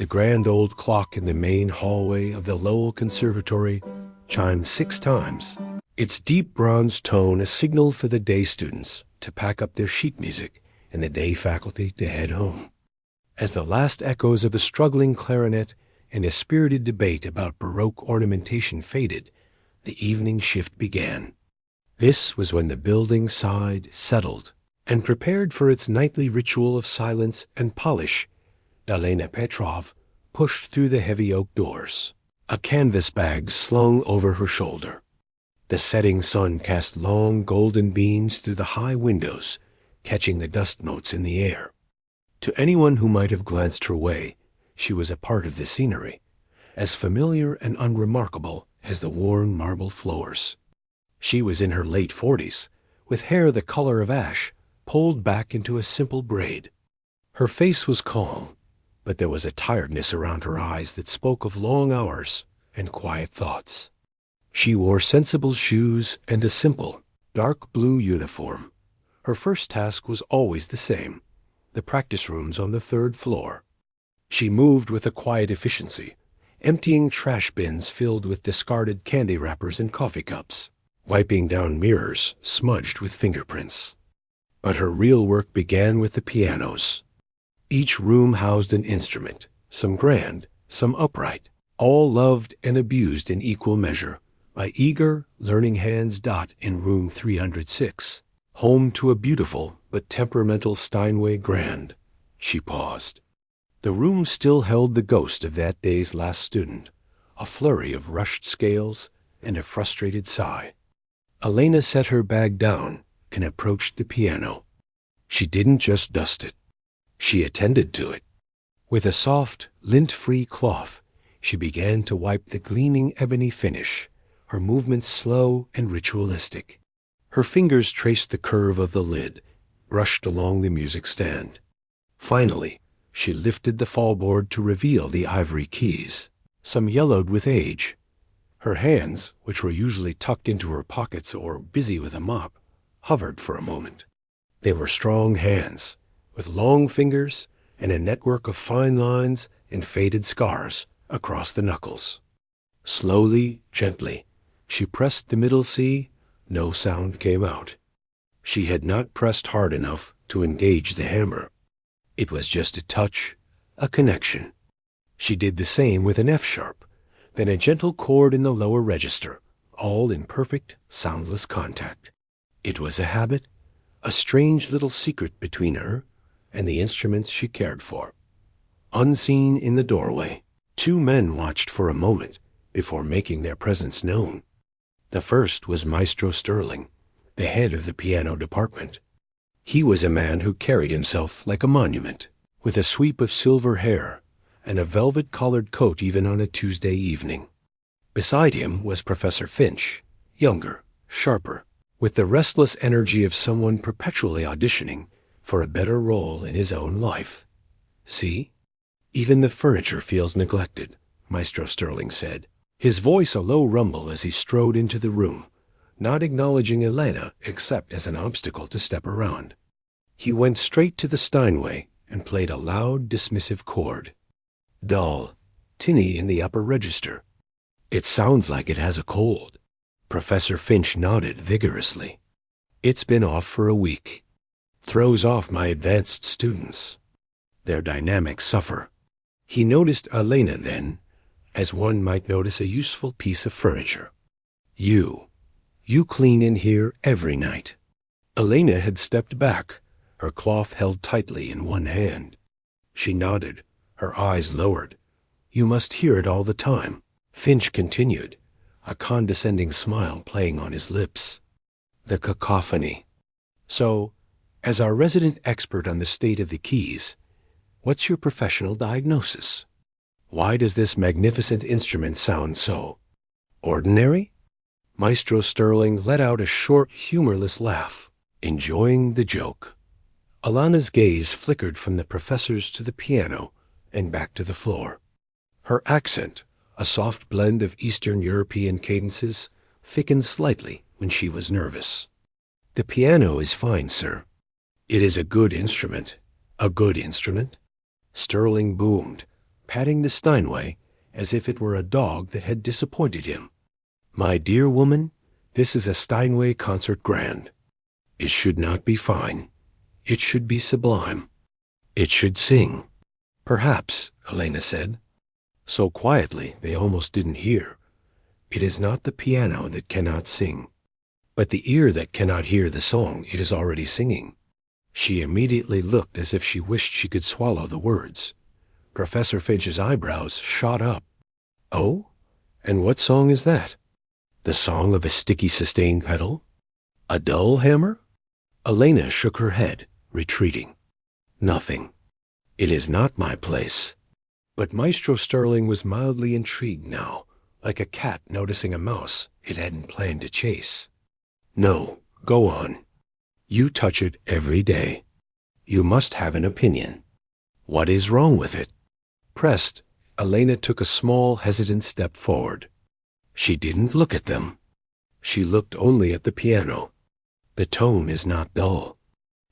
The grand old clock in the main hallway of the Lowell Conservatory chimed 6 times, its deep bronze tone a signal for the day students to pack up their sheet music and the day faculty to head home. As the last echoes of a struggling clarinet and a spirited debate about Baroque ornamentation faded, the evening shift began. This was when the building sighed, settled, and prepared for its nightly ritual of silence and polish. Elena Petrov pushed through the heavy oak doors, a canvas bag slung over her shoulder. The setting sun cast long golden beams through the high windows, catching the dust motes in the air. To anyone who might have glanced her way, she was a part of the scenery, as familiar and unremarkable as the worn marble floors. She was in her late 40s, with hair the color of ash, pulled back into a simple braid. Her face was calm, but there was a tiredness around her eyes that spoke of long hours and quiet thoughts. She wore sensible shoes and a simple, dark blue uniform. Her first task was always the same: the practice rooms on the 3rd floor. She moved with a quiet efficiency, emptying trash bins filled with discarded candy wrappers and coffee cups, wiping down mirrors smudged with fingerprints. But her real work began with the pianos. Each room housed an instrument, some grand, some upright, all loved and abused in equal measure by eager, learning hands. In room 306, home to a beautiful but temperamental Steinway grand. She paused. The room still held the ghost of that day's last student, a flurry of rushed scales and a frustrated sigh. Elena set her bag down and approached the piano. She didn't just dust it. She attended to it. With a soft, lint-free cloth, she began to wipe the gleaming ebony finish, her movements slow and ritualistic. Her fingers traced the curve of the lid, brushed along the music stand. Finally, she lifted the fallboard to reveal the ivory keys, some yellowed with age. Her hands, which were usually tucked into her pockets or busy with a mop, hovered for a moment. They were strong hands, with long fingers and a network of fine lines and faded scars across the knuckles. Slowly, gently, she pressed the middle C. No sound came out. She had not pressed hard enough to engage the hammer. It was just a touch, a connection. She did the same with an F-sharp, then a gentle chord in the lower register, all in perfect, soundless contact. It was a habit, a strange little secret between her and the instruments she cared for. Unseen in the doorway, 2 men watched for a moment before making their presence known. The first was Maestro Sterling, the head of the piano department. He was a man who carried himself like a monument, with a sweep of silver hair and a velvet-collared coat even on a Tuesday evening. Beside him was Professor Finch, younger, sharper, with the restless energy of someone perpetually auditioning for a better role in his own life. "See? Even the furniture feels neglected," Maestro Sterling said, his voice a low rumble as he strode into the room, not acknowledging Elena except as an obstacle to step around. He went straight to the Steinway and played a loud, dismissive chord. Dull, tinny in the upper register. "It sounds like it has a cold." Professor Finch nodded vigorously. "It's been off for a week. Throws off my advanced students. Their dynamics suffer." He noticed Elena then, as one might notice a useful piece of furniture. You clean in here every night." Elena had stepped back, her cloth held tightly in one hand. She nodded, her eyes lowered. "You must hear it all the time," Finch continued, a condescending smile playing on his lips. "The cacophony. So, as our resident expert on the state of the keys, what's your professional diagnosis? Why does this magnificent instrument sound so ordinary?" Maestro Sterling let out a short, humorless laugh, enjoying the joke. Alana's gaze flickered from the professors to the piano and back to the floor. Her accent, a soft blend of Eastern European cadences, thickened slightly when she was nervous. "The piano is fine, sir." "It is a good instrument." "A good instrument?" Sterling boomed, patting the Steinway as if it were a dog that had disappointed him. "My dear woman, this is a Steinway concert grand. It should not be fine. It should be sublime. It should sing." "Perhaps," Elena said, so quietly they almost didn't hear. "It is not the piano that cannot sing, but the ear that cannot hear the song it is already singing." She immediately looked as if she wished she could swallow the words. Professor Finch's eyebrows shot up. "Oh? And what song is that? The song of a sticky sustained pedal? A dull hammer?" Elena shook her head, retreating. "Nothing. It is not my place." But Maestro Sterling was mildly intrigued now, like a cat noticing a mouse it hadn't planned to chase. "No, go on. You touch it every day. You must have an opinion. What is wrong with it?" Pressed, Elena took a small, hesitant step forward. She didn't look at them. She looked only at the piano. "The tone is not dull.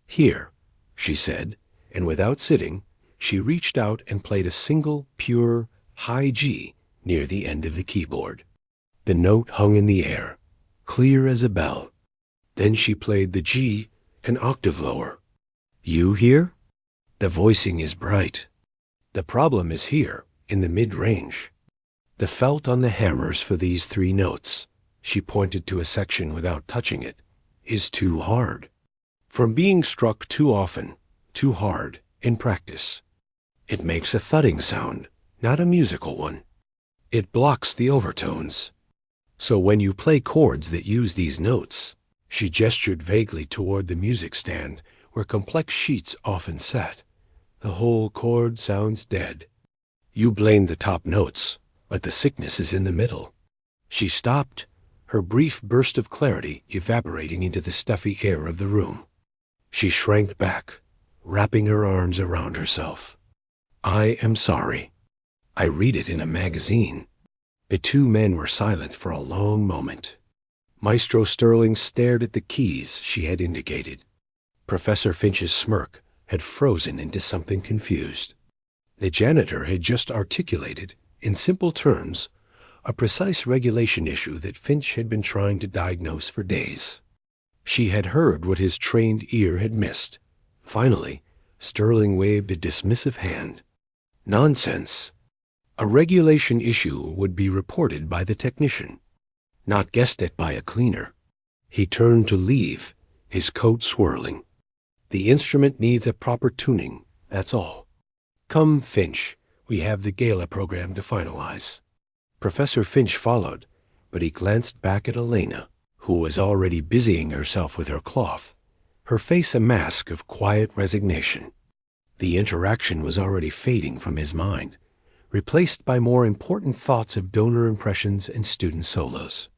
Here," she said, and without sitting, she reached out and played a single, pure, high G near the end of the keyboard. The note hung in the air, clear as a bell. Then she played the G an octave lower. "You hear? The voicing is bright. The problem is here, in the mid-range. The felt on the hammers for these 3 notes," she pointed to a section without touching it, "is too hard. From being struck too often, too hard, in practice. It makes a thudding sound, not a musical one. It blocks the overtones. So when you play chords that use these notes," she gestured vaguely toward the music stand where complex sheets often sat, "the whole chord sounds dead. You blame the top notes, but the sickness is in the middle." She stopped, her brief burst of clarity evaporating into the stuffy air of the room. She shrank back, wrapping her arms around herself. "I am sorry. I read it in a magazine." The 2 men were silent for a long moment. Maestro Sterling stared at the keys she had indicated. Professor Finch's smirk had frozen into something confused. The janitor had just articulated, in simple terms, a precise regulation issue that Finch had been trying to diagnose for days. She had heard what his trained ear had missed. Finally, Sterling waved a dismissive hand. "Nonsense. A regulation issue would be reported by the technician, not guessed at by a cleaner." He turned to leave, his coat swirling. "The instrument needs a proper tuning, that's all. Come, Finch, we have the gala program to finalize." Professor Finch followed, but he glanced back at Elena, who was already busying herself with her cloth, her face a mask of quiet resignation. The interaction was already fading from his mind, replaced by more important thoughts of donor impressions and student solos.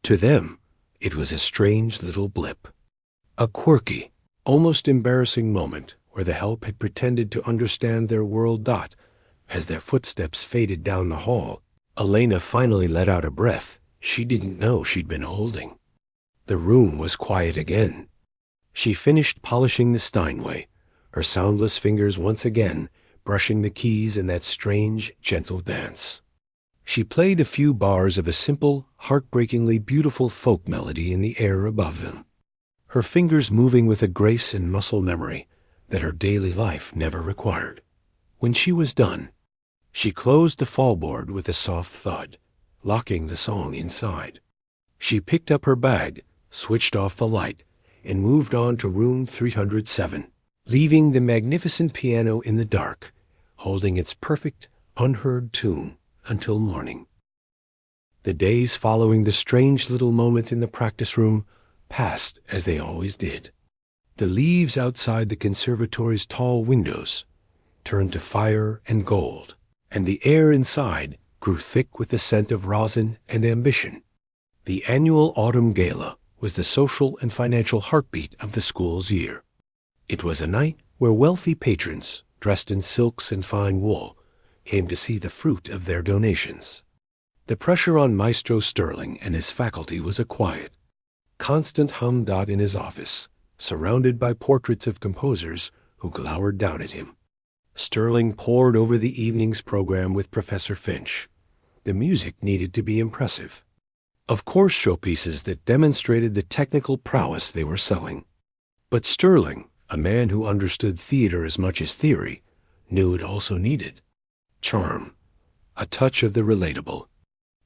To them, it was a strange little blip. A quirky, almost embarrassing moment where the help had pretended to understand their world. As their footsteps faded down the hall, Elena finally let out a breath she didn't know she'd been holding. The room was quiet again. She finished polishing the Steinway, her soundless fingers once again brushing the keys in that strange, gentle dance. She played a few bars of a simple, heartbreakingly beautiful folk melody in the air above them, her fingers moving with a grace and muscle memory that her daily life never required. When she was done, she closed the fallboard with a soft thud, locking the song inside. She picked up her bag, switched off the light, and moved on to room 307, leaving the magnificent piano in the dark, holding its perfect, unheard tune until morning. The days following the strange little moment in the practice room passed as they always did. The leaves outside the conservatory's tall windows turned to fire and gold, and the air inside grew thick with the scent of rosin and ambition. The annual autumn gala was the social and financial heartbeat of the school's year. It was a night where wealthy patrons, dressed in silks and fine wool, came to see the fruit of their donations. The pressure on Maestro Sterling and his faculty was a quiet, constant hum-dot in his office, surrounded by portraits of composers who glowered down at him. Sterling pored over the evening's program with Professor Finch. The music needed to be impressive. Of course, showpieces that demonstrated the technical prowess they were selling. But Sterling, a man who understood theater as much as theory, knew it also needed charm, a touch of the relatable.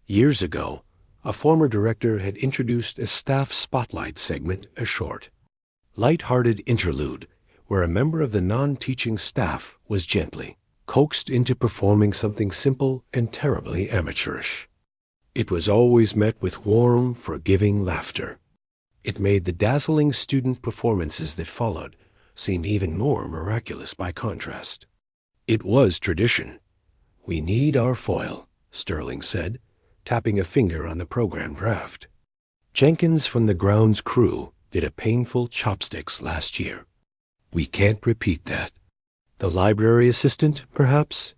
Years ago, a former director had introduced a staff spotlight segment, a short, light-hearted interlude where a member of the non-teaching staff was gently coaxed into performing something simple and terribly amateurish. It was always met with warm, forgiving laughter. It made the dazzling student performances that followed seem even more miraculous by contrast. It was tradition. "We need our foil," Sterling said, tapping a finger on the program draft. "Jenkins from the grounds crew did a painful chopsticks last year. We can't repeat that. The library assistant, perhaps?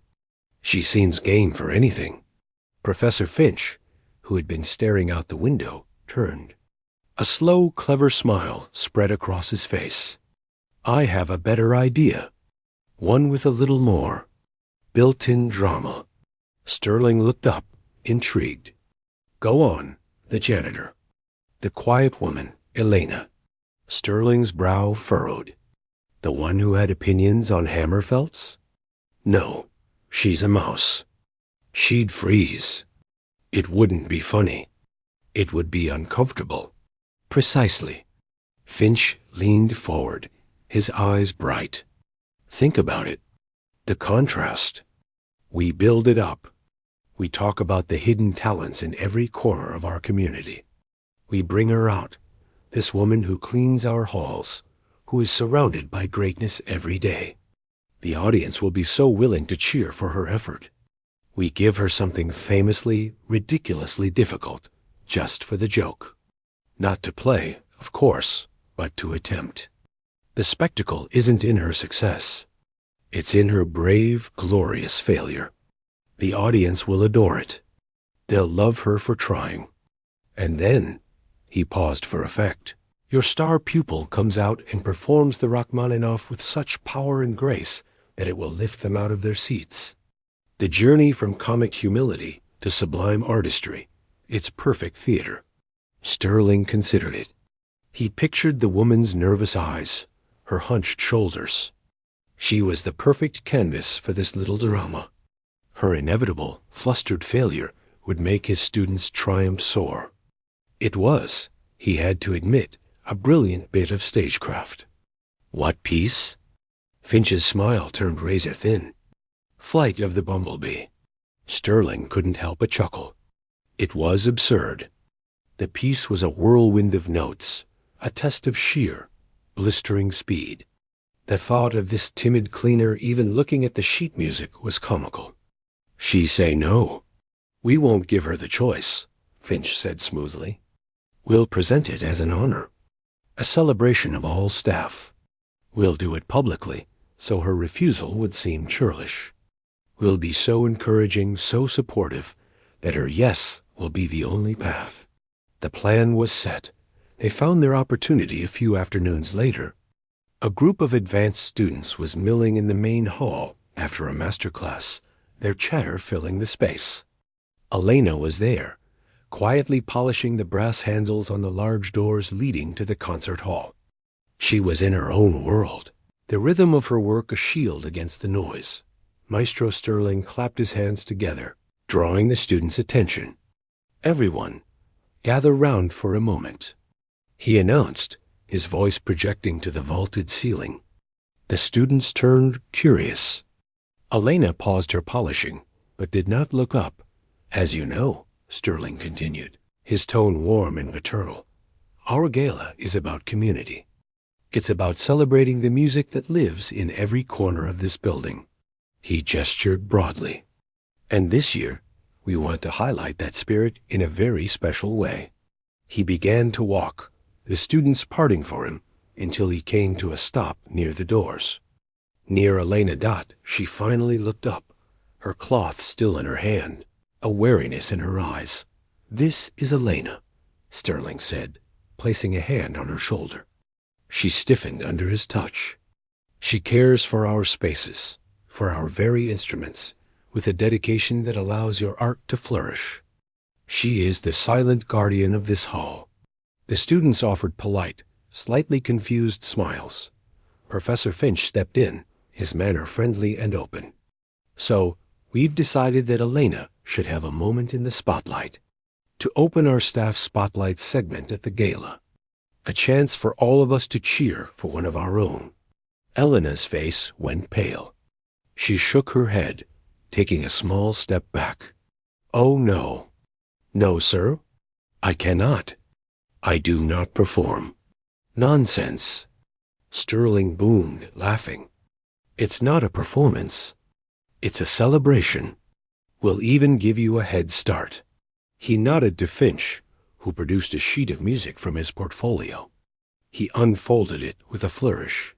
She seems game for anything." Professor Finch, who had been staring out the window, turned. A slow, clever smile spread across his face. "I have a better idea. One with a little more built-in drama." Sterling looked up, intrigued. "Go on." The janitor. The quiet woman, Elena. Sterling's brow furrowed. "The one who had opinions on hammerfelts?" "No, she's a mouse. She'd freeze. It wouldn't be funny. It would be uncomfortable." "Precisely." Finch leaned forward, his eyes bright. "Think about it. The contrast. We build it up. We talk about the hidden talents in every corner of our community. We bring her out, this woman who cleans our halls, who is surrounded by greatness every day. The audience will be so willing to cheer for her effort. We give her something famously, ridiculously difficult, just for the joke. Not to play, of course, but to attempt. The spectacle isn't in her success. It's in her brave, glorious failure. The audience will adore it. They'll love her for trying. And then," he paused for effect, "your star pupil comes out and performs the Rachmaninoff with such power and grace that it will lift them out of their seats. The journey from comic humility to sublime artistry, it's perfect theater." Sterling considered it. He pictured the woman's nervous eyes, her hunched shoulders. She was the perfect canvas for this little drama. Her inevitable, flustered failure would make his students' triumph soar. It was, he had to admit, a brilliant bit of stagecraft. "What piece?" Finch's smile turned razor thin. "Flight of the Bumblebee." Sterling couldn't help but chuckle. It was absurd. The piece was a whirlwind of notes, a test of sheer, blistering speed. The thought of this timid cleaner even looking at the sheet music was comical. "She say no. We won't give her the choice," Finch said smoothly. "We'll present it as an honor, a celebration of all staff. We'll do it publicly, so her refusal would seem churlish. We'll be so encouraging, so supportive, that her yes will be the only path." The plan was set. They found their opportunity a few afternoons later. A group of advanced students was milling in the main hall after a master class, their chatter filling the space. Elena was there, quietly polishing the brass handles on the large doors leading to the concert hall. She was in her own world, the rhythm of her work a shield against the noise. Maestro Sterling clapped his hands together, drawing the students' attention. "Everyone, gather round for a moment," he announced, his voice projecting to the vaulted ceiling. The students turned curious. Elena paused her polishing, but did not look up. "As you know," Sterling continued, his tone warm and paternal, "our gala is about community. It's about celebrating the music that lives in every corner of this building." He gestured broadly. "And this year, we want to highlight that spirit in a very special way." He began to walk, the students parting for him, until he came to a stop near the doors. Near Elena Dot, she finally looked up, her cloth still in her hand, a wariness in her eyes. "This is Elena," Sterling said, placing a hand on her shoulder. She stiffened under his touch. "She cares for our spaces, for our very instruments, with a dedication that allows your art to flourish. She is the silent guardian of this hall. The students offered polite, slightly confused smiles. Professor Finch stepped in, his manner friendly and open. So, we've decided that Elena should have a moment in the spotlight. To open our staff spotlight segment at the gala. A chance for all of us to cheer for one of our own. Elena's face went pale. She shook her head, taking a small step back. Oh no. No, sir. I cannot. I do not perform. Nonsense. Sterling boomed, laughing. It's not a performance. It's a celebration. We'll even give you a head start. He nodded to Finch, who produced a sheet of music from his portfolio. He unfolded it with a flourish.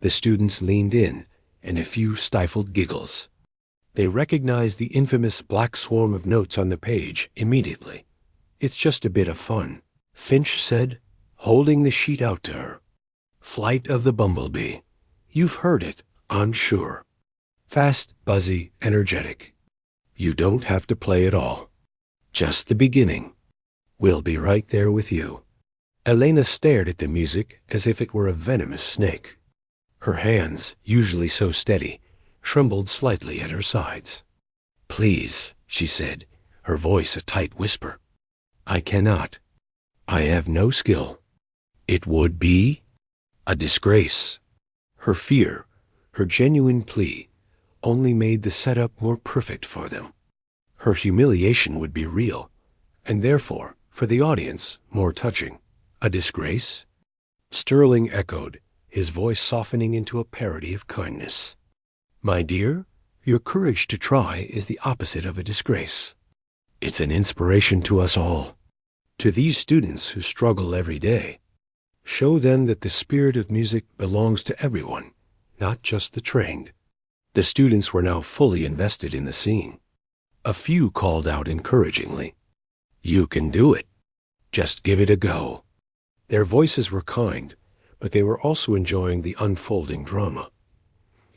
The students leaned in, and a few stifled giggles. They recognized the infamous black swarm of notes on the page immediately. It's just a bit of fun, Finch said, holding the sheet out to her. Flight of the Bumblebee. You've heard it, I'm sure. Fast, buzzy, energetic. You don't have to play it all. Just the beginning. We'll be right there with you. Elena stared at the music as if it were a venomous snake. Her hands, usually so steady, trembled slightly at her sides. Please, she said, her voice a tight whisper. I cannot. I have no skill. It would be a disgrace. Her fear, her genuine plea, only made the setup more perfect for them. Her humiliation would be real, and therefore, for the audience, more touching. A disgrace? Sterling echoed, his voice softening into a parody of kindness. My dear, your courage to try is the opposite of a disgrace. It's an inspiration to us all. To these students who struggle every day, show them that the spirit of music belongs to everyone, not just the trained. The students were now fully invested in the scene. A few called out encouragingly, You can do it. Just give it a go. Their voices were kind, but they were also enjoying the unfolding drama.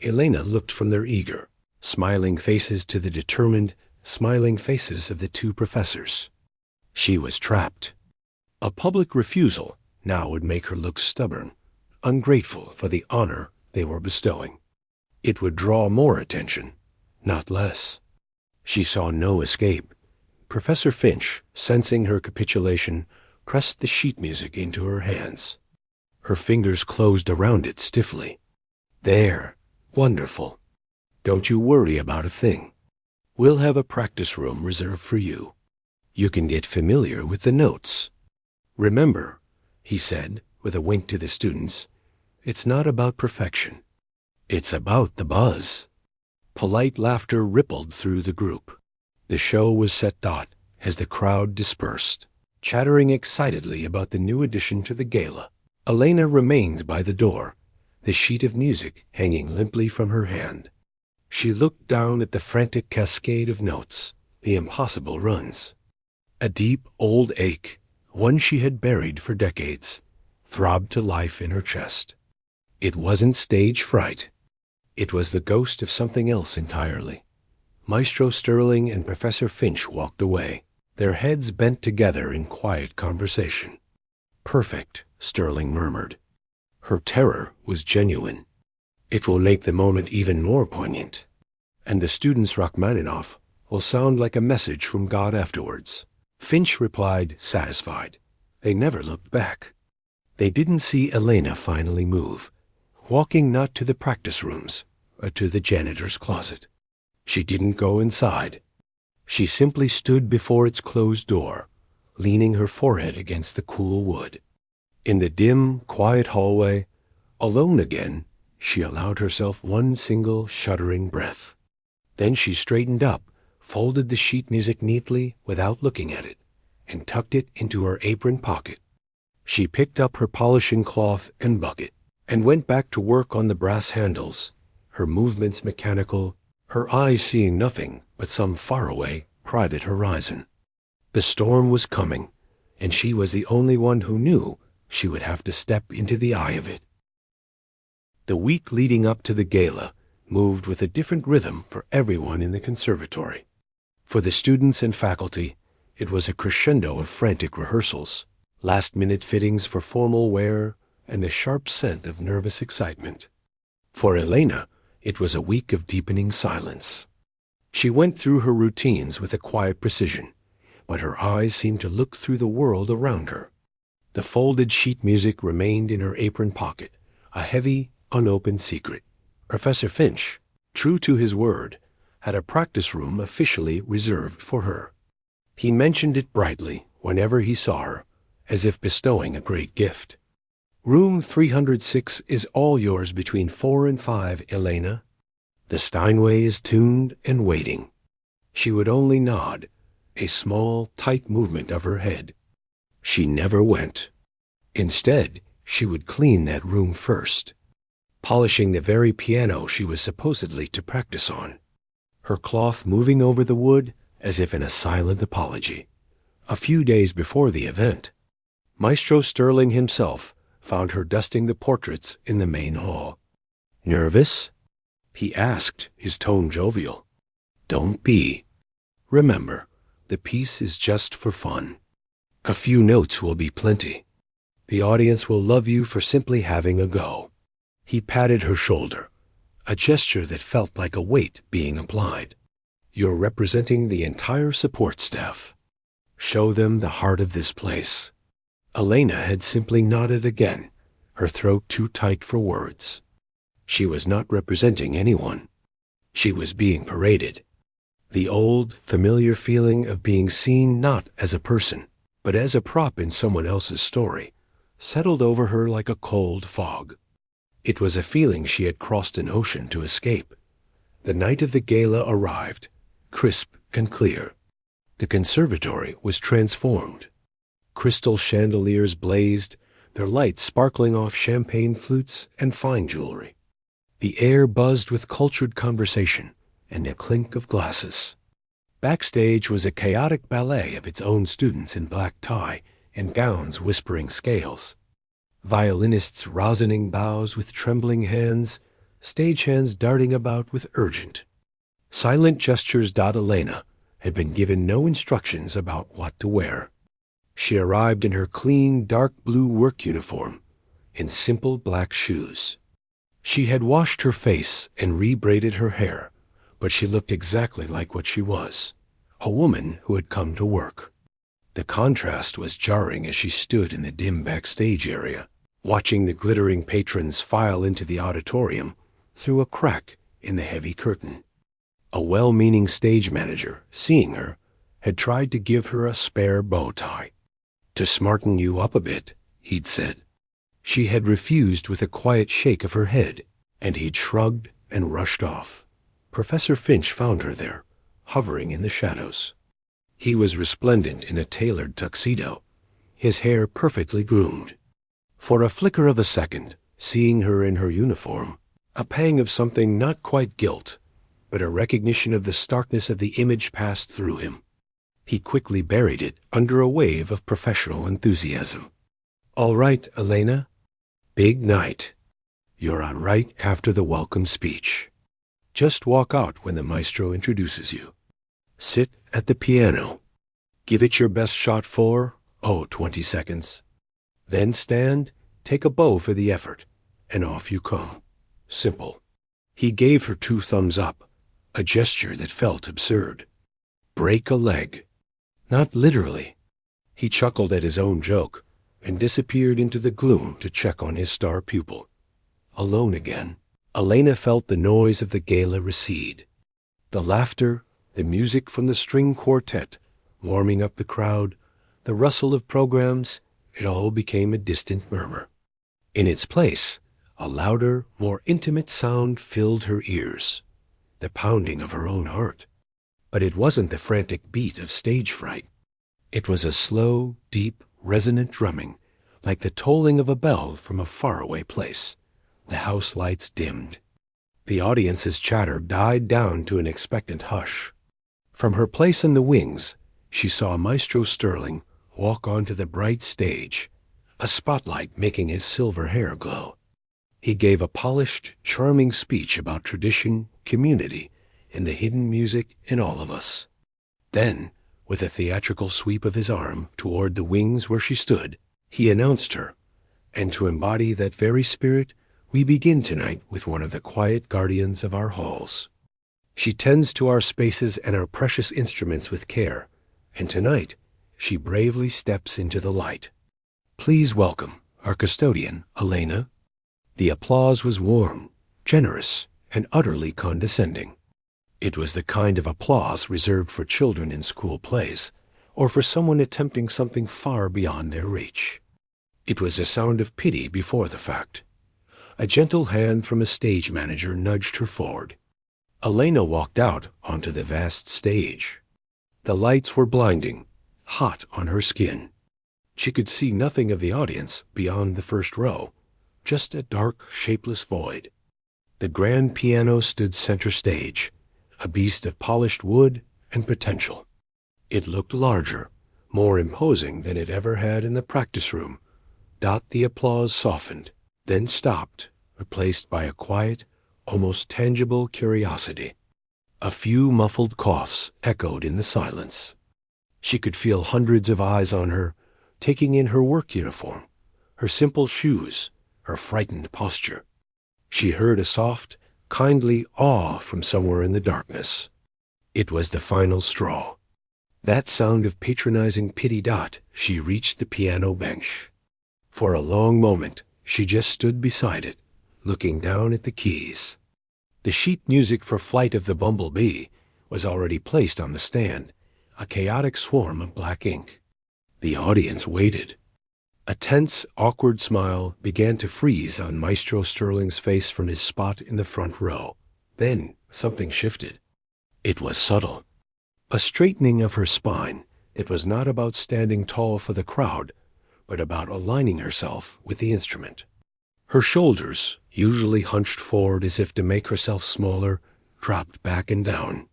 Elena looked from their eager, smiling faces to the determined, smiling faces of the two professors. She was trapped. A public refusal now would make her look stubborn, ungrateful for the honor they were bestowing. It would draw more attention, not less. She saw no escape. Professor Finch, sensing her capitulation, pressed the sheet music into her hands. Her fingers closed around it stiffly. There. Wonderful. Don't you worry about a thing. We'll have a practice room reserved for you. You can get familiar with the notes. Remember, he said, with a wink to the students, it's not about perfection. It's about the buzz. Polite laughter rippled through the group. The show was set as the crowd dispersed, chattering excitedly about the new addition to the gala. Elena remained by the door, the sheet of music hanging limply from her hand. She looked down at the frantic cascade of notes, the impossible runs. A deep old ache, one she had buried for decades, throbbed to life in her chest. It wasn't stage fright. It was the ghost of something else entirely. Maestro Sterling and Professor Finch walked away, their heads bent together in quiet conversation. Perfect, Sterling murmured. Her terror was genuine. It will make the moment even more poignant. And the students' Rachmaninoff will sound like a message from God afterwards. Finch replied, satisfied. They never looked back. They didn't see Elena finally move, walking not to the practice rooms, but to the janitor's closet. She didn't go inside. She simply stood before its closed door, leaning her forehead against the cool wood. In the dim, quiet hallway, alone again, she allowed herself one single shuddering breath. Then she straightened up, folded the sheet music neatly without looking at it, and tucked it into her apron pocket. She picked up her polishing cloth and bucket, and went back to work on the brass handles, her movements mechanical, her eyes seeing nothing but some faraway, private horizon. The storm was coming, and she was the only one who knew she would have to step into the eye of it. The week leading up to the gala moved with a different rhythm for everyone in the conservatory. For the students and faculty, it was a crescendo of frantic rehearsals, last-minute fittings for formal wear, and the sharp scent of nervous excitement. For Elena, it was a week of deepening silence. She went through her routines with a quiet precision, but her eyes seemed to look through the world around her. The folded sheet music remained in her apron pocket, a heavy, unopened secret. Professor Finch, true to his word, had a practice room officially reserved for her. He mentioned it brightly whenever he saw her, as if bestowing a great gift. Room 306 is all yours between 4 and 5, Elena. The Steinway is tuned and waiting. She would only nod, a small, tight movement of her head. She never went. Instead, she would clean that room first, polishing the very piano she was supposedly to practice on, her cloth moving over the wood as if in a silent apology. A few days before the event, Maestro Sterling himself found her dusting the portraits in the main hall. "Nervous?" he asked, his tone jovial. "Don't be. Remember, the piece is just for fun. A few notes will be plenty. The audience will love you for simply having a go." He patted her shoulder, a gesture that felt like a weight being applied. "You're representing the entire support staff. Show them the heart of this place." Elena had simply nodded again, her throat too tight for words. She was not representing anyone. She was being paraded. The old, familiar feeling of being seen not as a person, but as a prop in someone else's story, settled over her like a cold fog. It was a feeling she had crossed an ocean to escape. The night of the gala arrived, crisp and clear. The conservatory was transformed. Crystal chandeliers blazed, their lights sparkling off champagne flutes and fine jewelry. The air buzzed with cultured conversation and the clink of glasses. Backstage was a chaotic ballet of its own students in black tie and gowns whispering scales. Violinists rosining bows with trembling hands, stagehands darting about with urgent, silent gestures. Elena had been given no instructions about what to wear. She arrived in her clean, dark blue work uniform, in simple black shoes. She had washed her face and re-braided her hair, but she looked exactly like what she was, a woman who had come to work. The contrast was jarring as she stood in the dim backstage area, watching the glittering patrons file into the auditorium through a crack in the heavy curtain. A well-meaning stage manager, seeing her, had tried to give her a spare bow tie. "To smarten you up a bit," he'd said. She had refused with a quiet shake of her head, and he'd shrugged and rushed off. Professor Finch found her there, hovering in the shadows. He was resplendent in a tailored tuxedo, his hair perfectly groomed. For a flicker of a second, seeing her in her uniform, a pang of something not quite guilt, but a recognition of the starkness of the image passed through him. He quickly buried it under a wave of professional enthusiasm. "All right, Elena. Big night. You're on right after the welcome speech. Just walk out when the maestro introduces you. Sit at the piano. Give it your best shot for, 20 seconds. Then stand, take a bow for the effort, and off you come. Simple." He gave her 2 thumbs up, a gesture that felt absurd. "Break a leg." Not literally. He chuckled at his own joke and disappeared into the gloom to check on his star pupil. Alone again, Elena felt the noise of the gala recede. The laughter, the music from the string quartet, warming up the crowd, the rustle of programs, it all became a distant murmur. In its place, a louder, more intimate sound filled her ears, the pounding of her own heart. But it wasn't the frantic beat of stage fright. It was a slow, deep, resonant drumming, like the tolling of a bell from a faraway place. The house lights dimmed. The audience's chatter died down to an expectant hush. From her place in the wings, she saw Maestro Sterling walk onto the bright stage, a spotlight making his silver hair glow. He gave a polished, charming speech about tradition, community, and the hidden music in all of us. Then, with a theatrical sweep of his arm toward the wings where she stood, he announced her, and to embody that very spirit, we begin tonight with one of the quiet guardians of our halls. She tends to our spaces and our precious instruments with care, and tonight she bravely steps into the light. Please welcome our custodian, Elena. The applause was warm, generous, and utterly condescending. It was the kind of applause reserved for children in school plays, or for someone attempting something far beyond their reach. It was a sound of pity before the fact. A gentle hand from a stage manager nudged her forward. Elena walked out onto the vast stage. The lights were blinding, hot on her skin. She could see nothing of the audience beyond the first row, just a dark, shapeless void. The grand piano stood center stage, a beast of polished wood and potential. It looked larger, more imposing than it ever had in the practice room. The applause softened, then stopped, replaced by a quiet, almost tangible curiosity. A few muffled coughs echoed in the silence. She could feel hundreds of eyes on her, taking in her work uniform, her simple shoes, her frightened posture. She heard a soft, kindly awe from somewhere in the darkness. It was the final straw. That sound of patronizing pity. She reached the piano bench. For a long moment, she just stood beside it, looking down at the keys. The sheet music for Flight of the Bumblebee was already placed on the stand, a chaotic swarm of black ink. The audience waited. A tense, awkward smile began to freeze on Maestro Sterling's face from his spot in the front row. Then something shifted. It was subtle. A straightening of her spine. It was not about standing tall for the crowd, but about aligning herself with the instrument. Her shoulders, usually hunched forward as if to make herself smaller, dropped back and down.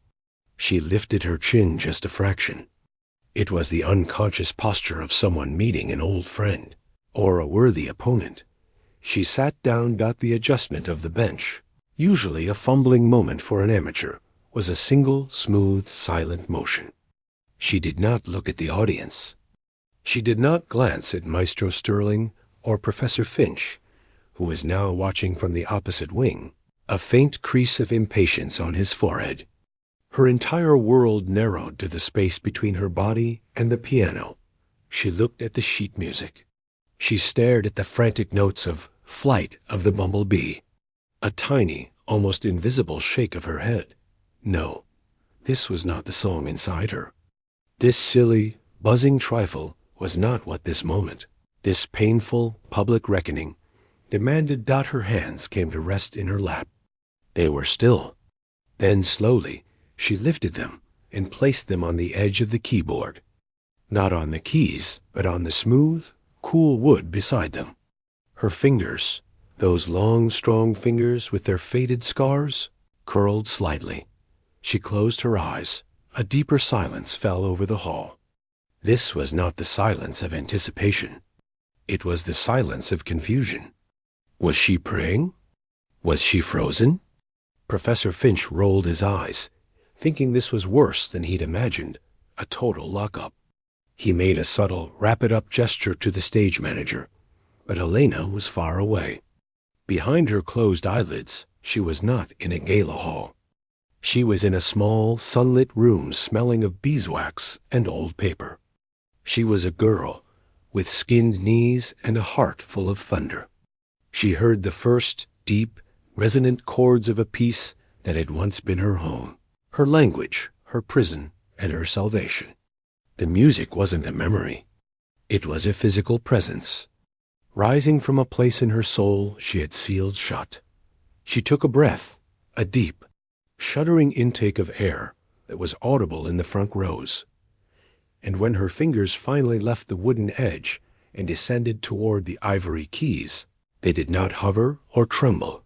She lifted her chin just a fraction. It was the unconscious posture of someone meeting an old friend, or a worthy opponent. She sat down. The adjustment of the bench, usually a fumbling moment for an amateur, was a single, smooth, silent motion. She did not look at the audience. She did not glance at Maestro Sterling or Professor Finch, who was now watching from the opposite wing, a faint crease of impatience on his forehead. Her entire world narrowed to the space between her body and the piano. She looked at the sheet music. She stared at the frantic notes of Flight of the Bumblebee. A tiny, almost invisible shake of her head. No, this was not the song inside her. This silly, buzzing trifle was not what this moment, this painful, public reckoning, demanded. Her hands came to rest in her lap. They were still. Then slowly, she lifted them and placed them on the edge of the keyboard. Not on the keys, but on the smooth, cool wood beside them. Her fingers, those long, strong fingers with their faded scars, curled slightly. She closed her eyes. A deeper silence fell over the hall. This was not the silence of anticipation. It was the silence of confusion. Was she praying? Was she frozen? Professor Finch rolled his eyes, thinking this was worse than he'd imagined, a total lockup. He made a subtle, wrap-it-up gesture to the stage manager, but Elena was far away. Behind her closed eyelids, she was not in a gala hall. She was in a small, sunlit room smelling of beeswax and old paper. She was a girl, with skinned knees and a heart full of thunder. She heard the first, deep, resonant chords of a piece that had once been her home, her language, her prison, and her salvation. The music wasn't a memory. It was a physical presence. Rising from a place in her soul she had sealed shut. She took a breath, a deep, shuddering intake of air that was audible in the front rows. And when her fingers finally left the wooden edge and descended toward the ivory keys, they did not hover or tremble.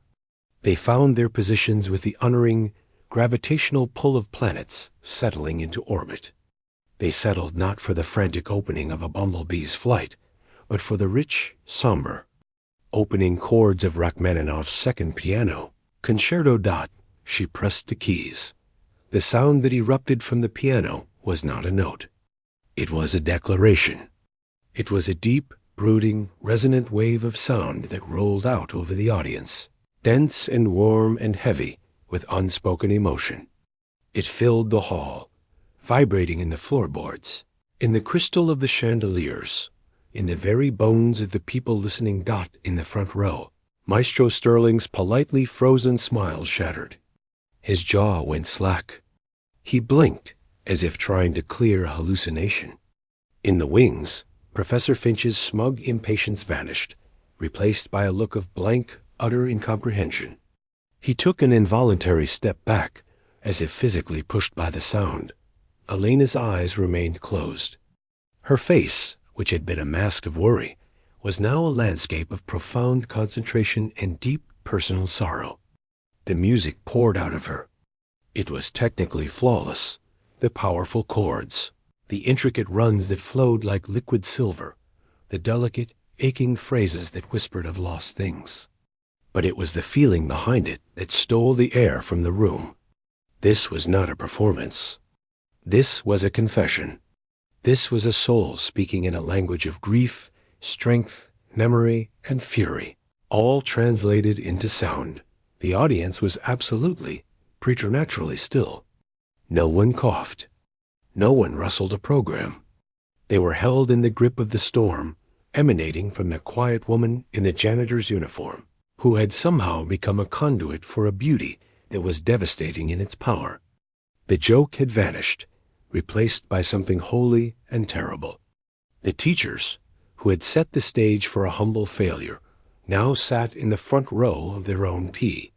They found their positions with the unerring, gravitational pull of planets settling into orbit. They settled not for the frantic opening of a bumblebee's flight, but for the rich, somber, Opening chords of Rachmaninoff's second piano, Concerto. She pressed the keys. The sound that erupted from the piano was not a note. It was a declaration. It was a deep, brooding, resonant wave of sound that rolled out over the audience, dense and warm and heavy with unspoken emotion. It filled the hall, vibrating in the floorboards, in the crystal of the chandeliers, in the very bones of the people listening. In the front row, Maestro Sterling's politely frozen smile shattered. His jaw went slack. He blinked, as if trying to clear a hallucination. In the wings, Professor Finch's smug impatience vanished, replaced by a look of blank, utter incomprehension. He took an involuntary step back, as if physically pushed by the sound. Elena's eyes remained closed. Her face, which had been a mask of worry, was now a landscape of profound concentration and deep personal sorrow. The music poured out of her. It was technically flawless. The powerful chords, the intricate runs that flowed like liquid silver, the delicate, aching phrases that whispered of lost things. But it was the feeling behind it that stole the air from the room. This was not a performance. This was a confession. This was a soul speaking in a language of grief, strength, memory, and fury, all translated into sound. The audience was absolutely, preternaturally still. No one coughed. No one rustled a program. They were held in the grip of the storm, emanating from the quiet woman in the janitor's uniform, who had somehow become a conduit for a beauty that was devastating in its power. The joke had vanished, replaced by something holy and terrible. The teachers, who had set the stage for a humble failure, now sat in the front row of their own pea.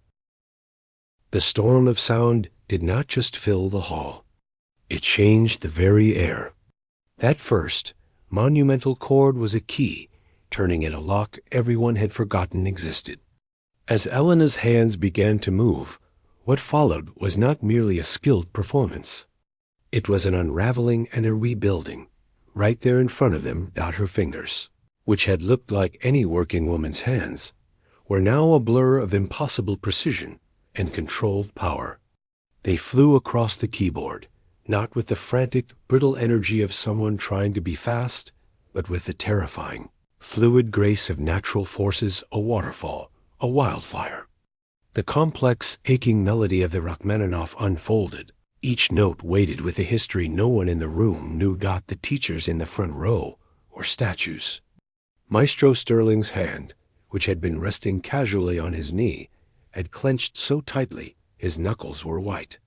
The storm of sound did not just fill the hall. It changed the very air. That first, monumental chord was a key, turning in a lock everyone had forgotten existed. As Elena's hands began to move, what followed was not merely a skilled performance. It was an unraveling and a rebuilding. Right there in front of them, her fingers, which had looked like any working woman's hands, were now a blur of impossible precision and controlled power. They flew across the keyboard, not with the frantic, brittle energy of someone trying to be fast, but with the terrifying, fluid grace of natural forces, a waterfall, a wildfire. The complex, aching melody of the Rachmaninoff unfolded, each note weighted with a history no one in the room knew. The teachers in the front row were statues. Maestro Sterling's hand, which had been resting casually on his knee, had clenched so tightly his knuckles were white.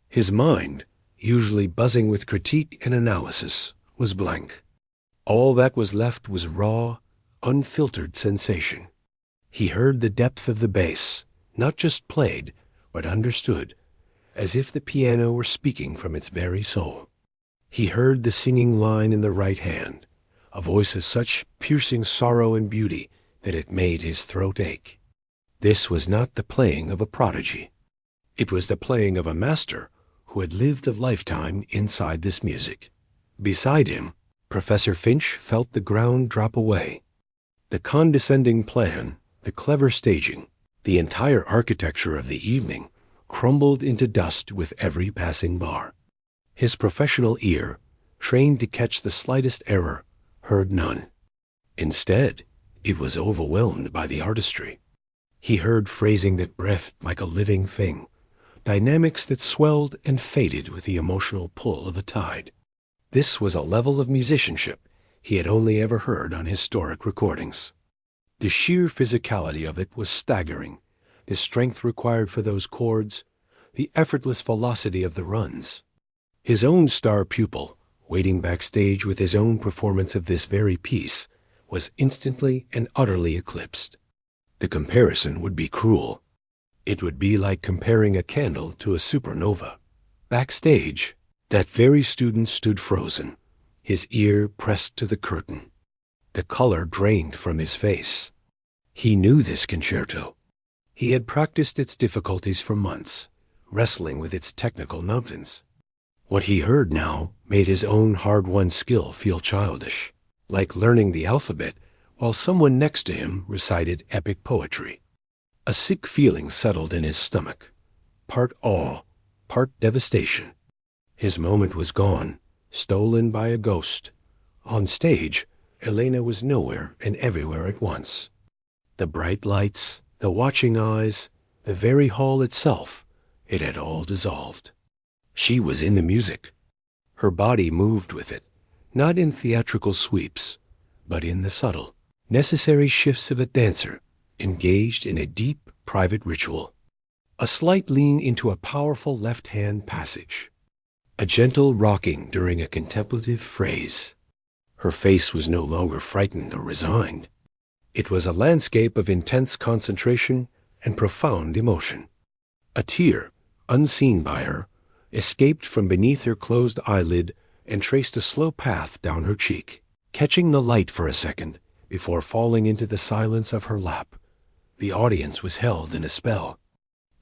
His mind, usually buzzing with critique and analysis, was blank. All that was left was raw, unfiltered sensation. He heard the depth of the bass, not just played, but understood, as if the piano were speaking from its very soul. He heard the singing line in the right hand, a voice of such piercing sorrow and beauty that it made his throat ache. This was not the playing of a prodigy. It was the playing of a master who had lived a lifetime inside this music. Beside him, Professor Finch felt the ground drop away. The condescending plan, the clever staging, the entire architecture of the evening crumbled into dust with every passing bar. His professional ear, trained to catch the slightest error, heard none. Instead, it was overwhelmed by the artistry. He heard phrasing that breathed like a living thing, dynamics that swelled and faded with the emotional pull of a tide. This was a level of musicianship he had only ever heard on historic recordings. The sheer physicality of it was staggering, the strength required for those chords, the effortless velocity of the runs. His own star pupil, waiting backstage with his own performance of this very piece, was instantly and utterly eclipsed. The comparison would be cruel. It would be like comparing a candle to a supernova. Backstage, that very student stood frozen, his ear pressed to the curtain. The color drained from his face. He knew this concerto. He had practiced its difficulties for months, wrestling with its technical mountains. What he heard now made his own hard-won skill feel childish, like learning the alphabet while someone next to him recited epic poetry. A sick feeling settled in his stomach, part awe, part devastation. His moment was gone, stolen by a ghost. On stage, Elena was nowhere and everywhere at once. The bright lights, the watching eyes, the very hall itself, it had all dissolved. She was in the music. Her body moved with it, not in theatrical sweeps, but in the subtle, necessary shifts of a dancer engaged in a deep, private ritual. A slight lean into a powerful left-hand passage. A gentle rocking during a contemplative phrase. Her face was no longer frightened or resigned. It was a landscape of intense concentration and profound emotion. A tear, unseen by her, escaped from beneath her closed eyelid and traced a slow path down her cheek, catching the light for a second before falling into the silence of her lap. The audience was held in a spell.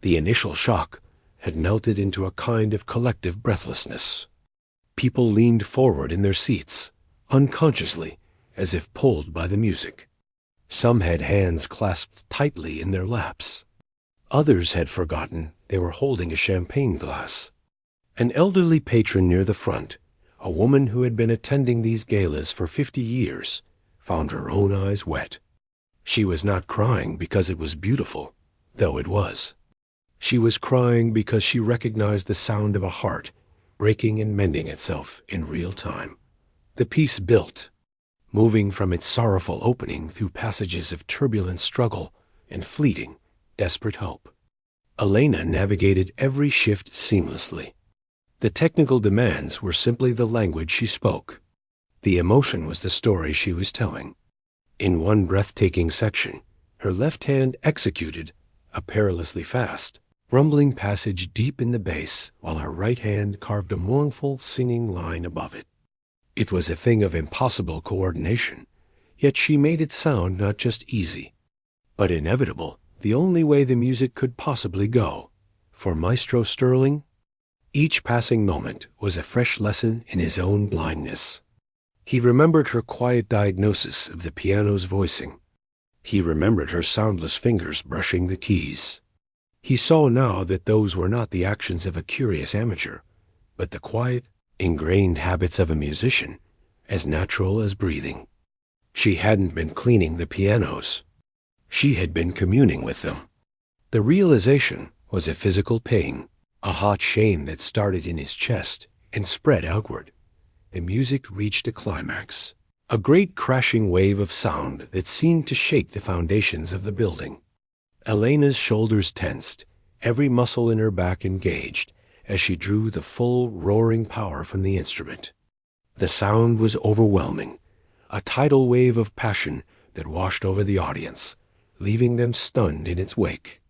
The initial shock had melted into a kind of collective breathlessness. People leaned forward in their seats, unconsciously, as if pulled by the music. Some had hands clasped tightly in their laps. Others had forgotten they were holding a champagne glass. An elderly patron near the front, a woman who had been attending these galas for 50 years, found her own eyes wet. She was not crying because it was beautiful, though it was. She was crying because she recognized the sound of a heart breaking and mending itself in real time. The piece built, moving from its sorrowful opening through passages of turbulent struggle and fleeting, desperate hope. Elena navigated every shift seamlessly. The technical demands were simply the language she spoke. The emotion was the story she was telling. In one breathtaking section, her left hand executed a perilously fast, rumbling passage deep in the bass, while her right hand carved a mournful singing line above it. It was a thing of impossible coordination, yet she made it sound not just easy, but inevitable, the only way the music could possibly go. For Maestro Sterling, each passing moment was a fresh lesson in his own blindness. He remembered her quiet diagnosis of the piano's voicing. He remembered her soundless fingers brushing the keys. He saw now that those were not the actions of a curious amateur, but the quiet, ingrained habits of a musician, as natural as breathing. She hadn't been cleaning the pianos. She had been communing with them. The realization was a physical pain, a hot shame that started in his chest and spread outward. The music reached a climax, a great crashing wave of sound that seemed to shake the foundations of the building. Elena's shoulders tensed, every muscle in her back engaged, as she drew the full, roaring power from the instrument. The sound was overwhelming, a tidal wave of passion that washed over the audience, leaving them stunned in its wake.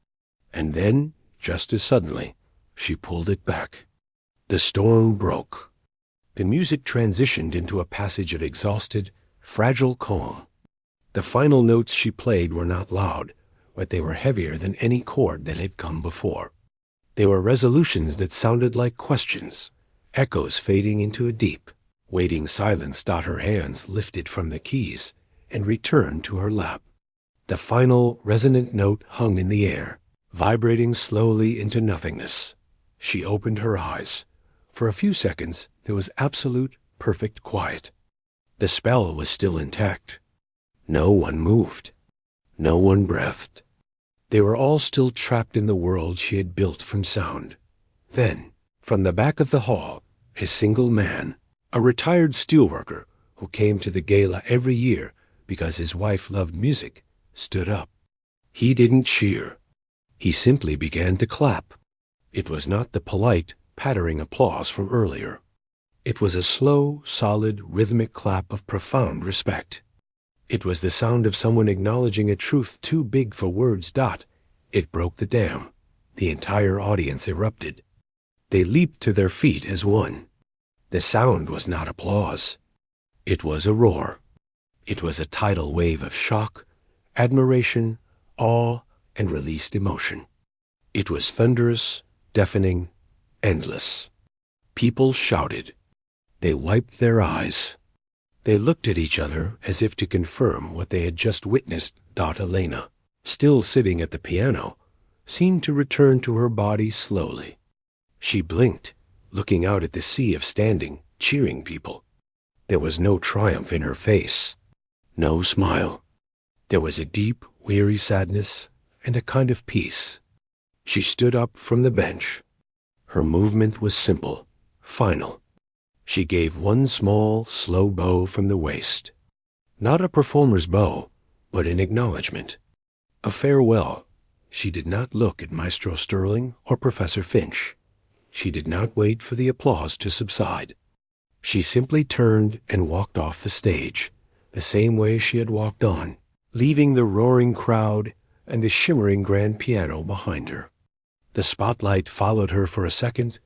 And then, just as suddenly, she pulled it back. The storm broke. The music transitioned into a passage of exhausted, fragile calm. The final notes she played were not loud, but they were heavier than any chord that had come before. They were resolutions that sounded like questions, echoes fading into a deep, waiting silence. Her hands lifted from the keys and returned to her lap. The final resonant note hung in the air, vibrating slowly into nothingness. She opened her eyes. For a few seconds, there was absolute, perfect quiet. The spell was still intact. No one moved. No one breathed. They were all still trapped in the world she had built from sound. Then, from the back of the hall, a single man, a retired steelworker who came to the gala every year because his wife loved music, stood up. He didn't cheer. He simply began to clap. It was not the polite, pattering applause from earlier. It was a slow, solid, rhythmic clap of profound respect. It was the sound of someone acknowledging a truth too big for words. It broke the dam. The entire audience erupted. They leaped to their feet as one. The sound was not applause. It was a roar. It was a tidal wave of shock, admiration, awe, and released emotion. It was thunderous, deafening, endless. People shouted. They wiped their eyes. They looked at each other as if to confirm what they had just witnessed. Elena, still sitting at the piano, seemed to return to her body slowly. She blinked, looking out at the sea of standing, cheering people. There was no triumph in her face, no smile. There was a deep, weary sadness and a kind of peace. She stood up from the bench. Her movement was simple, final. She gave one small, slow bow from the waist. Not a performer's bow, but an acknowledgement. A farewell. She did not look at Maestro Sterling or Professor Finch. She did not wait for the applause to subside. She simply turned and walked off the stage, the same way she had walked on, leaving the roaring crowd and the shimmering grand piano behind her. The spotlight followed her for a second,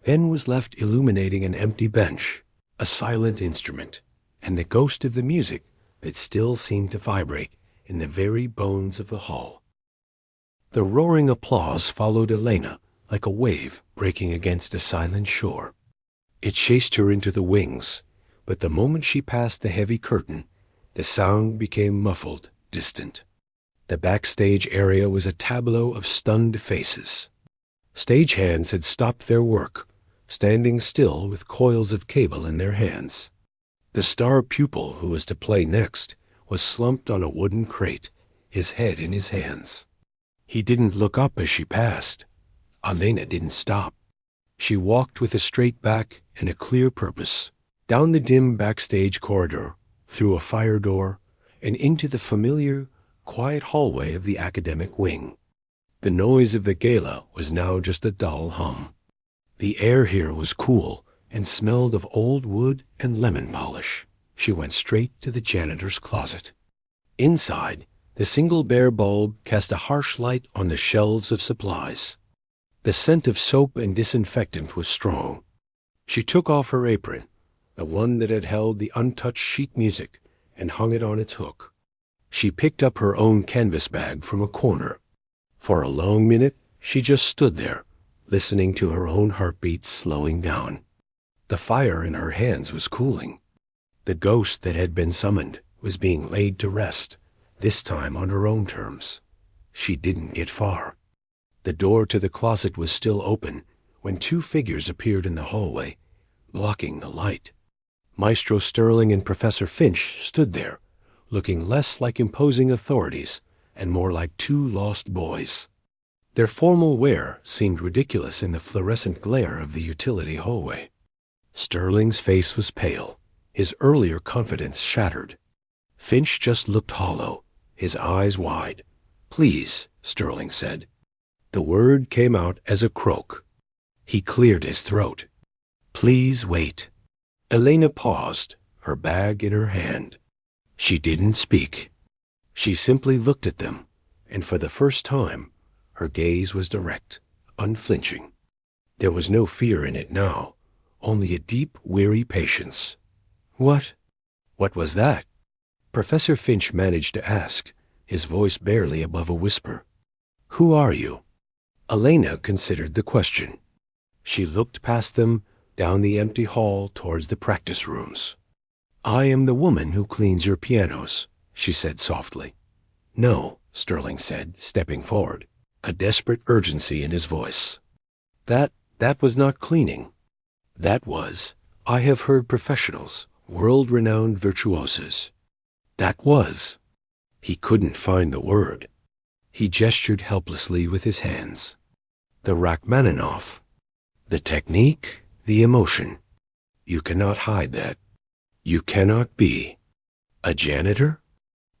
then was left illuminating an empty bench, a silent instrument, and the ghost of the music that still seemed to vibrate in the very bones of the hall. The roaring applause followed Elena like a wave breaking against a silent shore. It chased her into the wings, but the moment she passed the heavy curtain, the sound became muffled, distant. The backstage area was a tableau of stunned faces. Stagehands had stopped their work, standing still with coils of cable in their hands. The star pupil who was to play next was slumped on a wooden crate, his head in his hands. He didn't look up as she passed. Elena didn't stop. She walked with a straight back and a clear purpose, down the dim backstage corridor, through a fire door, and into the familiar, quiet hallway of the academic wing. The noise of the gala was now just a dull hum. The air here was cool and smelled of old wood and lemon polish. She went straight to the janitor's closet. Inside, the single bare bulb cast a harsh light on the shelves of supplies. The scent of soap and disinfectant was strong. She took off her apron, the one that had held the untouched sheet music, and hung it on its hook. She picked up her own canvas bag from a corner. For a long minute, she just stood there, listening to her own heartbeats slowing down. The fire in her hands was cooling. The ghost that had been summoned was being laid to rest, this time on her own terms. She didn't get far. The door to the closet was still open when two figures appeared in the hallway, blocking the light. Maestro Sterling and Professor Finch stood there, looking less like imposing authorities and more like two lost boys. Their formal wear seemed ridiculous in the fluorescent glare of the utility hallway. Sterling's face was pale, his earlier confidence shattered. Finch just looked hollow, his eyes wide. "Please," Sterling said. The word came out as a croak. He cleared his throat. "Please wait." Elena paused, her bag in her hand. She didn't speak. She simply looked at them, and for the first time, her gaze was direct, unflinching. There was no fear in it now, only a deep, weary patience. What was that?" Professor Finch managed to ask, his voice barely above a whisper. "Who are you?" Elena considered the question. She looked past them, down the empty hall towards the practice rooms. "I am the woman who cleans your pianos," she said softly. "No," Sterling said, stepping forward, a desperate urgency in his voice. That was not cleaning. That was, I have heard professionals, world-renowned virtuosos. That was. He couldn't find the word. He gestured helplessly with his hands. The Rachmaninoff. The technique, the emotion. You cannot hide that. You cannot be. A janitor?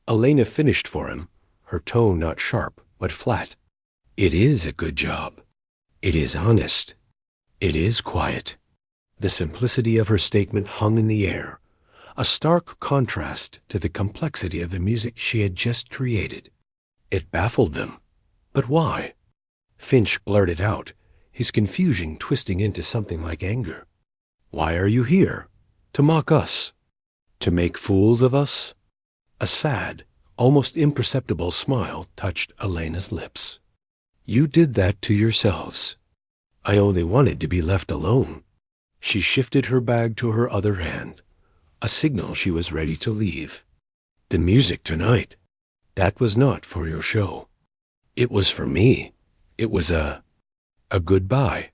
Elena finished for him, her tone not sharp, but flat. It is a good job. It is honest. It is quiet. The simplicity of her statement hung in the air, a stark contrast to the complexity of the music she had just created. It baffled them. But why? Finch blurted out, his confusion twisting into something like anger. "Why are you here? To mock us? To make fools of us?" A sad, almost imperceptible smile touched Elena's lips. "You did that to yourselves. I only wanted to be left alone." She shifted her bag to her other hand. a signal she was ready to leave. The music tonight, that was not for your show. It was for me. It was a goodbye.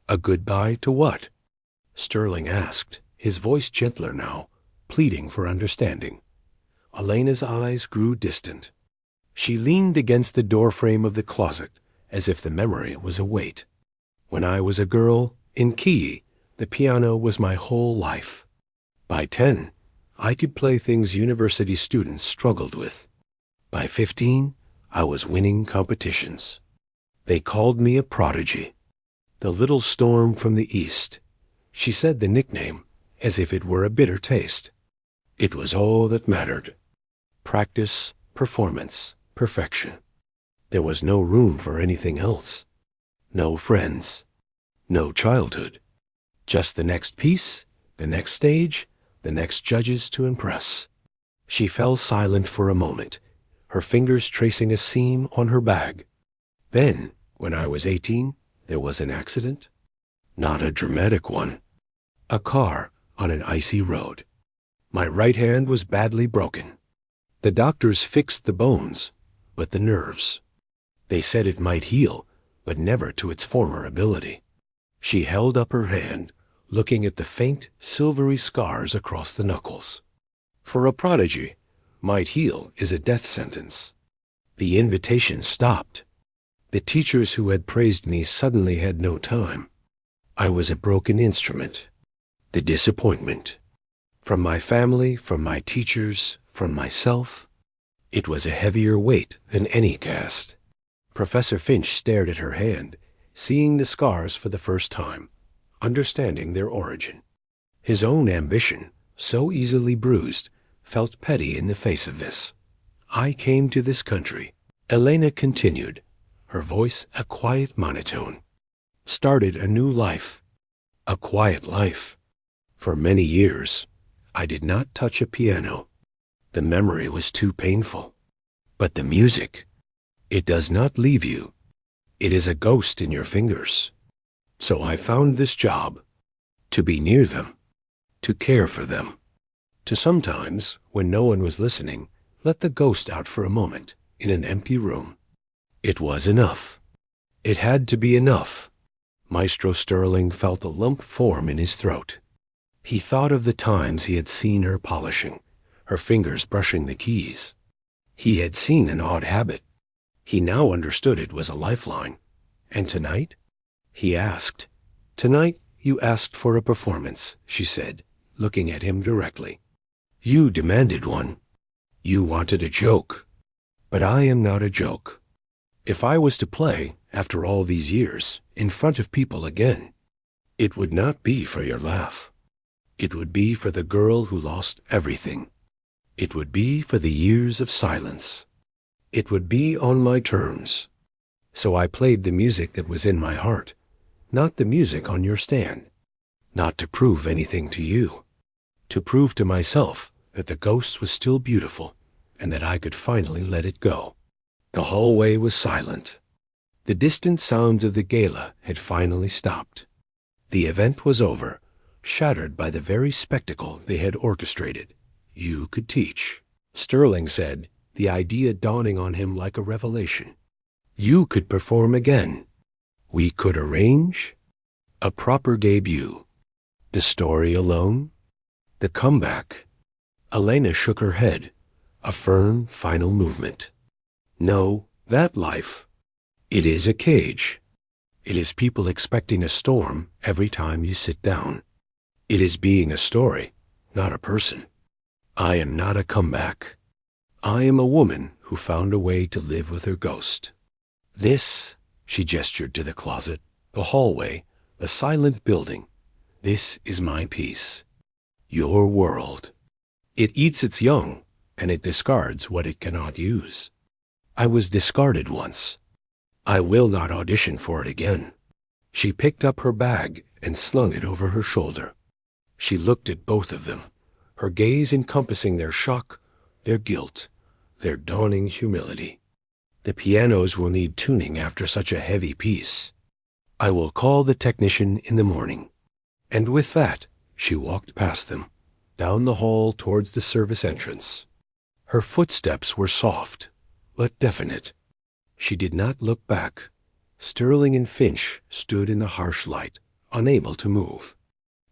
A goodbye to what? Sterling asked, his voice gentler now, pleading for understanding. Elena's eyes grew distant. She leaned against the doorframe of the closet, as if the memory was a weight. When I was a girl, in Key, the piano was my whole life. By 10, I could play things university students struggled with. By 15, I was winning competitions. They called me a prodigy. The little storm from the east. She said the nickname as if it were a bitter taste. It was all that mattered. Practice, performance, perfection. There was no room for anything else. No friends. No childhood. Just the next piece, the next stage, the next judges to impress. She fell silent for a moment, her fingers tracing a seam on her bag. Then, when I was 18, there was an accident. Not a dramatic one. A car on an icy road. My right hand was badly broken. The doctors fixed the bones, but the nerves. They said it might heal, but never to its former ability. She held up her hand, looking at the faint, silvery scars across the knuckles. For a prodigy, might heal is a death sentence. The invitation stopped. The teachers who had praised me suddenly had no time. I was a broken instrument. The disappointment. From my family, from my teachers, from myself. It was a heavier weight than any cast. Professor Finch stared at her hand, seeing the scars for the first time, understanding their origin. His own ambition, so easily bruised, felt petty in the face of this. I came to this country, Elena continued, her voice a quiet monotone. Started a new life. A quiet life. For many years, I did not touch a piano. The memory was too painful. But the music, it does not leave you. It is a ghost in your fingers. So I found this job, to be near them, to care for them, to sometimes, when no one was listening, let the ghost out for a moment in an empty room. It was enough. It had to be enough. Maestro Sterling felt a lump form in his throat. He thought of the times he had seen her polishing, her fingers brushing the keys. He had seen an odd habit. He now understood it was a lifeline. And tonight? He asked. Tonight you asked for a performance, she said, looking at him directly. You demanded one. You wanted a joke. But I am not a joke. If I was to play, after all these years, in front of people again, it would not be for your laugh. It would be for the girl who lost everything. It would be for the years of silence. It would be on my terms. So I played the music that was in my heart, not the music on your stand. Not to prove anything to you. To prove to myself that the ghost was still beautiful and that I could finally let it go. The hallway was silent. The distant sounds of the gala had finally stopped. The event was over, shattered by the very spectacle they had orchestrated. You could teach, Sterling said, the idea dawning on him like a revelation. You could perform again. We could arrange a proper debut. The story alone? The comeback? Elena shook her head, a firm, final movement. No, that life. It is a cage. It is people expecting a storm every time you sit down. It is being a story, not a person. I am not a comeback. I am a woman who found a way to live with her ghost. This, she gestured to the closet, the hallway, the silent building. This is my piece. Your world. It eats its young, and it discards what it cannot use. I was discarded once. I will not audition for it again. She picked up her bag and slung it over her shoulder. She looked at both of them, her gaze encompassing their shock, their guilt, their dawning humility. The pianos will need tuning after such a heavy piece. I will call the technician in the morning. And with that, she walked past them, down the hall towards the service entrance. Her footsteps were soft, but definite. She did not look back. Sterling and Finch stood in the harsh light, unable to move.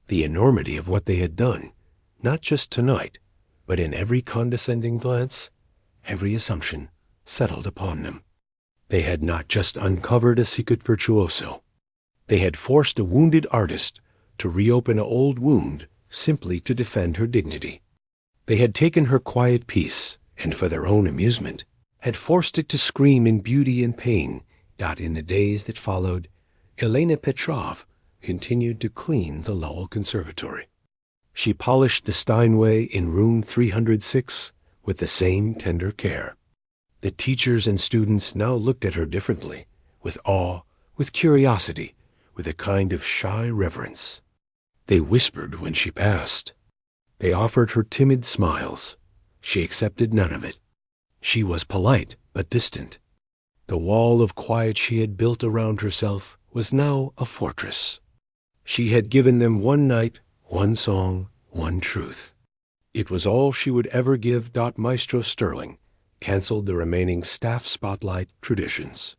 The enormity of what they had done, not just tonight, but in every condescending glance, every assumption, settled upon them. They had not just uncovered a secret virtuoso. They had forced a wounded artist to reopen an old wound simply to defend her dignity. They had taken her quiet piece, and for their own amusement, had forced it to scream in beauty and pain. In the days that followed, Elena Petrov continued to clean the Lowell Conservatory. She polished the Steinway in room 306 with the same tender care. The teachers and students now looked at her differently, with awe, with curiosity, with a kind of shy reverence. They whispered when she passed. They offered her timid smiles. She accepted none of it. She was polite but distant. The wall of quiet she had built around herself was now a fortress. She had given them one night, one song, one truth. It was all she would ever give. Maestro Sterling canceled the remaining staff spotlight traditions.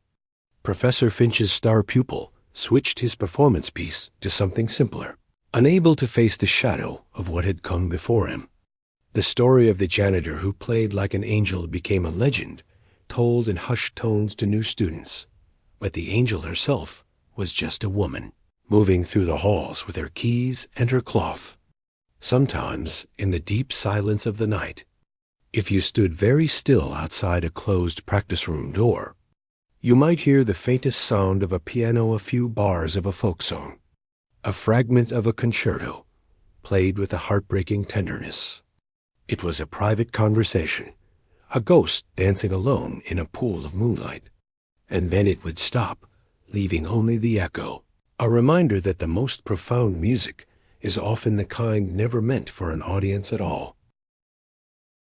Professor Finch's star pupil switched his performance piece to something simpler, unable to face the shadow of what had come before him. The story of the janitor who played like an angel became a legend, told in hushed tones to new students. But the angel herself was just a woman, moving through the halls with her keys and her cloth. Sometimes, in the deep silence of the night, if you stood very still outside a closed practice room door, you might hear the faintest sound of a piano, a few bars of a folk song, a fragment of a concerto, played with a heartbreaking tenderness. It was a private conversation, a ghost dancing alone in a pool of moonlight. And then it would stop, leaving only the echo, a reminder that the most profound music is often the kind never meant for an audience at all.